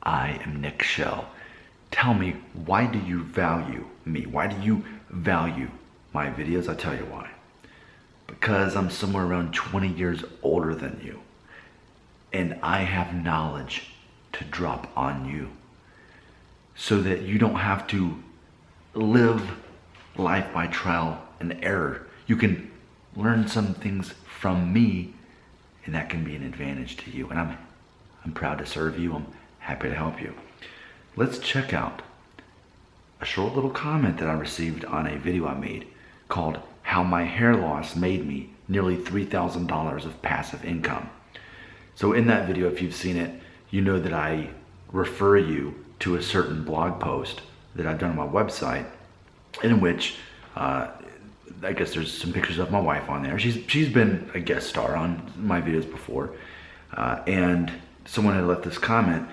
I am Nick Shell. Tell me, why do you value me? Why do you value my videos? I'll tell you why. Because I'm somewhere around 20 years older than you, and I have knowledge to drop on you so that you don't have to live life by trial and error. You can learn some things from me, and that can be an advantage to you. And I'm proud to serve you. I'm happy to help you. Let's check out a short little comment that I received on a video I made called How My Hair Loss Made Me Nearly $3,000 of Passive Income. So in that video, if you've seen it, you know that I refer you to a certain blog post that I've done on my website in which I guess there's some pictures of my wife on there. She's been a guest star on my videos before, and someone had left this comment,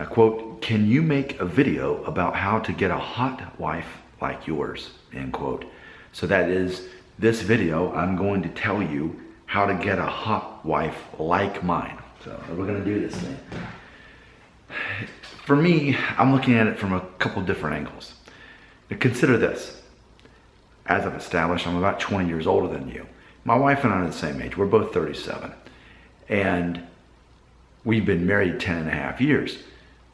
quote, "Can you make a video about how to get a hot wife like yours?" End quote. So that is this video. I'm going to tell you how to get a hot wife like mine. So we're gonna do this thing. For me, I'm looking at it from a couple different angles. Now consider this. As I've established, I'm about 20 years older than you. My wife and I are the same age. We're both 37. And we've been married 10 and a half years.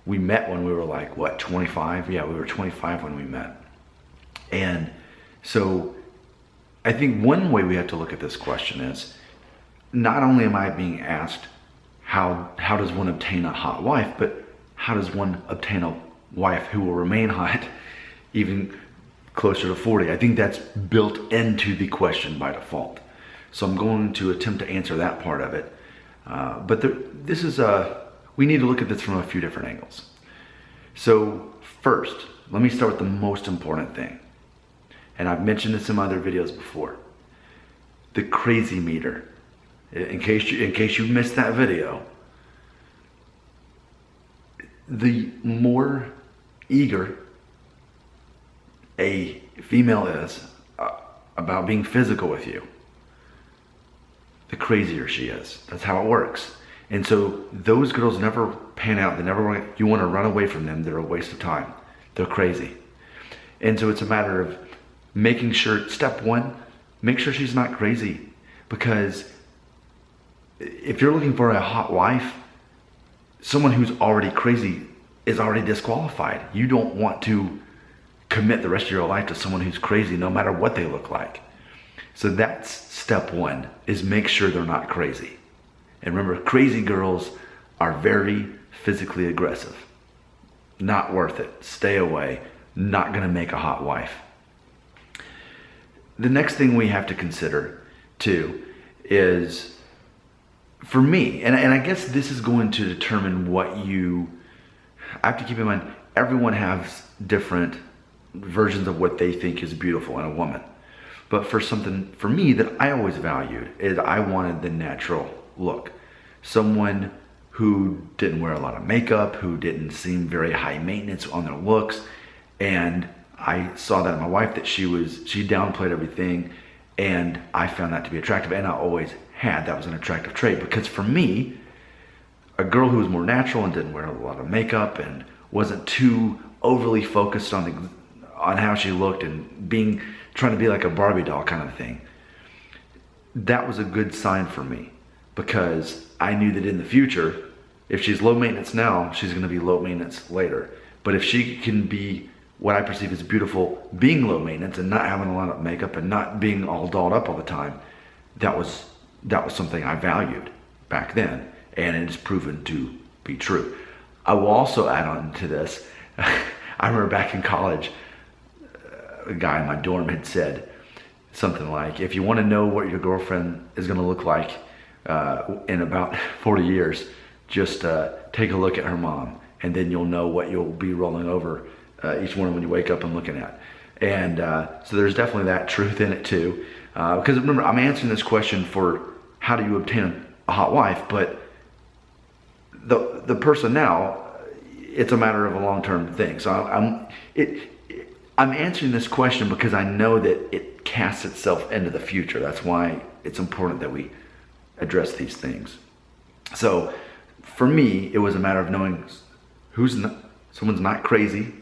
We met when we were like, what, 25? Yeah, we were 25 when we met. And so I think one way we have to look at this question is, not only am I being asked, how does one obtain a hot wife, but how does one obtain a wife who will remain hot even closer to 40? I think that's built into the question by default. So I'm going to attempt to answer that part of it. We need to look at this from a few different angles. So first, let me start with the most important thing. And I've mentioned this in my other videos before. The crazy meter. In case you missed that video, the more eager a female is about being physical with you, the crazier she is. That's how it works. And so those girls never pan out. You want to run away from them. They're a waste of time. They're crazy. And so it's a matter of making sure, step one, make sure she's not crazy. Because if you're looking for a hot wife, someone who's already crazy is already disqualified. You don't want to commit the rest of your life to someone who's crazy, no matter what they look like. So that's step one, is make sure they're not crazy. And remember, crazy girls are very physically aggressive. Not worth it. Stay away. Not gonna make a hot wife. The next thing we have to consider too is, for me, and I guess this is going to determine what I have to keep in mind, everyone has different versions of what they think is beautiful in a woman. But for me that I always valued is I wanted the natural look. Someone who didn't wear a lot of makeup, who didn't seem very high maintenance on their looks. And I saw that in my wife, that she downplayed everything, and I found that to be attractive, and I always had. That was an attractive trait, because for me, a girl who was more natural and didn't wear a lot of makeup and wasn't too overly focused on how she looked and trying to be like a Barbie doll kind of thing, that was a good sign for me, because I knew that in the future, if she's low maintenance now, she's going to be low maintenance later. But if she can be what I perceive as beautiful, being low maintenance and not having a lot of makeup and not being all dolled up all the time, that was something I valued back then, and it has proven to be true. I will also add on to this. I remember back in college, a guy in my dorm had said something like, if you want to know what your girlfriend is going to look like in about 40 years, just take a look at her mom, and then you'll know what you'll be rolling over each morning when you wake up and looking at. And so there's definitely that truth in it too. Because remember, I'm answering this question for how do you obtain a hot wife, but the person now, it's a matter of a long-term thing. So I'm answering this question because I know that it casts itself into the future. That's why it's important that we address these things. So for me, it was a matter of knowing someone's not crazy,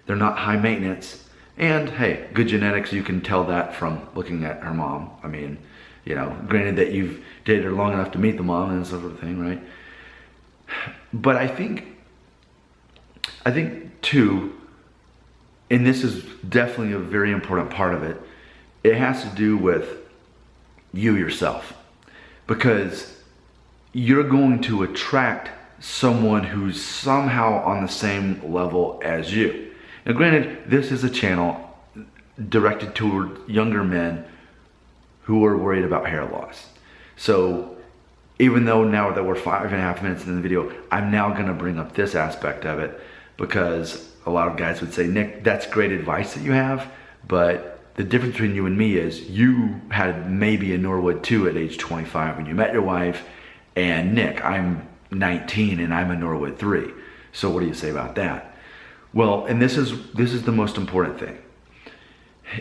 they're not high maintenance, and hey, good genetics, you can tell that from looking at her mom. I mean, you know, granted that you've dated her long enough to meet the mom and that sort of thing, right? But I think too, and this is definitely a very important part of it, it has to do with you yourself. Because you're going to attract someone who's somehow on the same level as you. Now granted, this is a channel directed toward younger men who are worried about hair loss. So even though now that we're 5.5 minutes into the video, I'm now gonna bring up this aspect of it, because a lot of guys would say, Nick, that's great advice that you have, but the difference between you and me is you had maybe a Norwood 2 at age 25 when you met your wife, and Nick, I'm 19 and I'm a Norwood 3. So what do you say about that? Well, and this is the most important thing.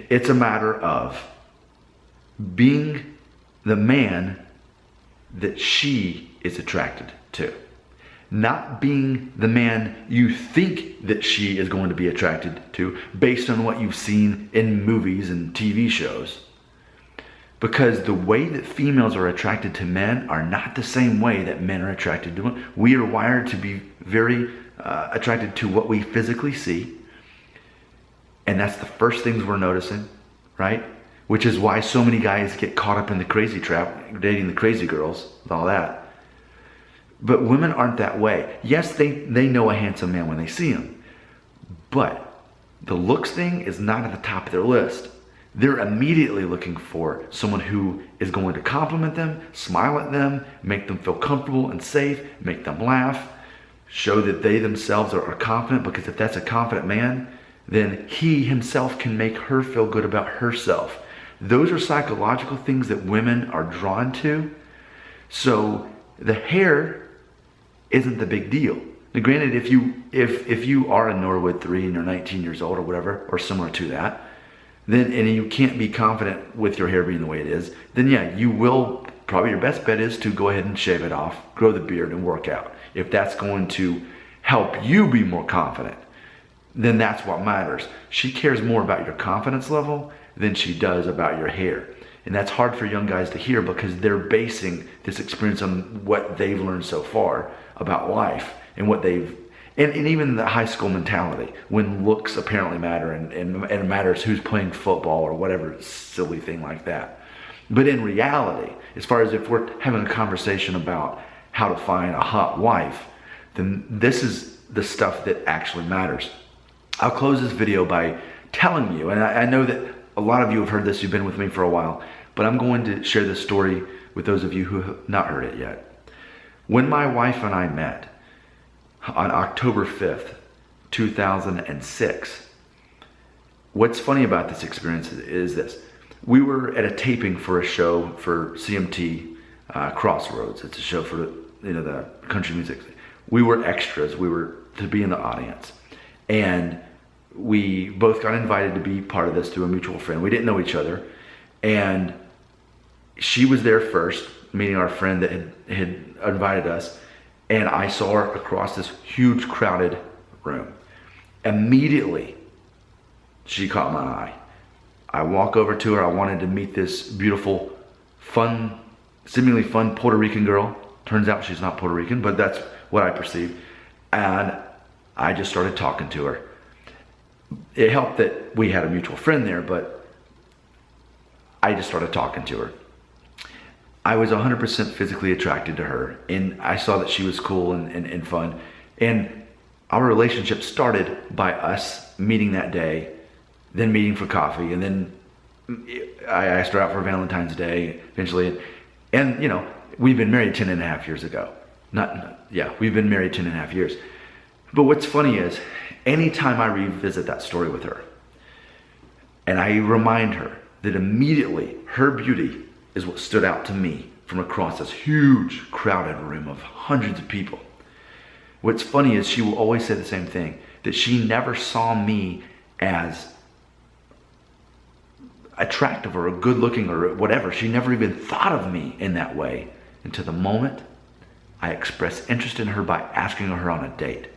It's a matter of being the man that she is attracted to. Not being the man you think that she is going to be attracted to based on what you've seen in movies and TV shows. Because the way that females are attracted to men are not the same way that men are attracted to women. We are wired to be very attracted to what we physically see. And that's the first things we're noticing, right? Which is why so many guys get caught up in the crazy trap, dating the crazy girls, with all that. But women aren't that way. Yes, they know a handsome man when they see him. But the looks thing is not at the top of their list. They're immediately looking for someone who is going to compliment them, smile at them, make them feel comfortable and safe, make them laugh, show that they themselves are confident, because if that's a confident man, then he himself can make her feel good about herself. Those are psychological things that women are drawn to. So the hair isn't the big deal. Now, granted, if you are a Norwood 3 and you're 19 years old or whatever, or similar to that, then and you can't be confident with your hair being the way it is, then yeah, you will, probably your best bet is to go ahead and shave it off, grow the beard and work out. If that's going to help you be more confident, then that's what matters. She cares more about your confidence level than she does about your hair. And that's hard for young guys to hear, because they're basing this experience on what they've learned so far about life and what they've, and even the high school mentality, when looks apparently matter and it matters who's playing football or whatever silly thing like that. But in reality, as far as if we're having a conversation about how to find a hot wife, then this is the stuff that actually matters. I'll close this video by telling you, and I know that a lot of you have heard this, you've been with me for a while, but I'm going to share this story with those of you who have not heard it yet. When my wife and I met on October 5th, 2006, what's funny about this experience is this. We were at a taping for a show for CMT Crossroads. It's a show for the country music. We were extras. We were to be in the audience. And we both got invited to be part of this through a mutual friend. We didn't know each other. And she was there first, meeting our friend that had invited us. And I saw her across this huge crowded room. Immediately, she caught my eye. I walk over to her. I wanted to meet this beautiful, fun, seemingly fun Puerto Rican girl. Turns out she's not Puerto Rican, but that's what I perceived. And I just started talking to her. It helped that we had a mutual friend there, but I just started talking to her. I was 100% physically attracted to her, and I saw that she was cool and fun. And our relationship started by us meeting that day, then meeting for coffee, and then I asked her out for Valentine's Day eventually. And we've been married 10 and a half years ago. We've been married 10 and a half years. But what's funny is, anytime I revisit that story with her, and I remind her that immediately her beauty is what stood out to me from across this huge crowded room of hundreds of people. What's funny is she will always say the same thing, that she never saw me as attractive or good looking or whatever. She never even thought of me in that way until the moment I expressed interest in her by asking her on a date.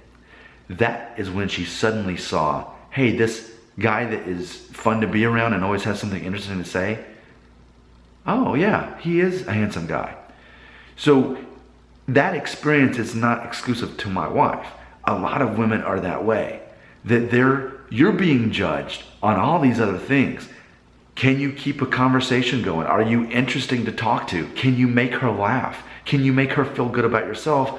That is when she suddenly saw, hey, this guy that is fun to be around and always has something interesting to say, oh yeah, he is a handsome guy. So that experience is not exclusive to my wife. A lot of women are that way. That you're being judged on all these other things. Can you keep a conversation going? Are you interesting to talk to? Can you make her laugh? Can you make her feel good about yourself?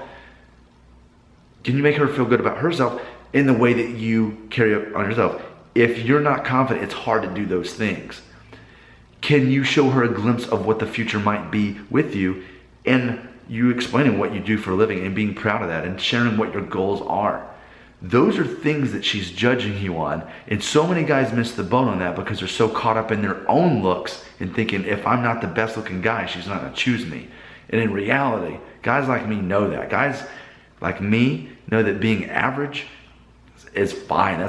Can you make her feel good about herself in the way that you carry on yourself? If you're not confident, it's hard to do those things. Can you show her a glimpse of what the future might be with you, and you explaining what you do for a living and being proud of that and sharing what your goals are? Those are things that she's judging you on. And so many guys miss the boat on that because they're so caught up in their own looks and thinking, if I'm not the best looking guy, she's not gonna choose me. And in reality, guys like me know that. Guys like me know that being average is fine.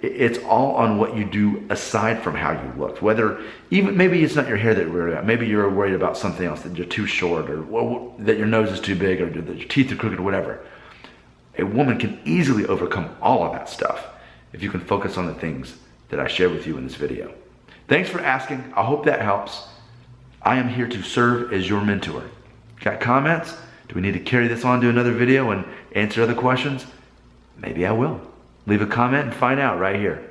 It's all on what you do aside from how you look. Whether, even maybe it's not your hair that you're worried about. Maybe you're worried about something else, that you're too short, or that your nose is too big, or that your teeth are crooked, or whatever. A woman can easily overcome all of that stuff if you can focus on the things that I shared with you in this video. Thanks for asking. I hope that helps. I am here to serve as your mentor. Got comments? Do we need to carry this on to another video and answer other questions? Maybe I will. Leave a comment and find out right here.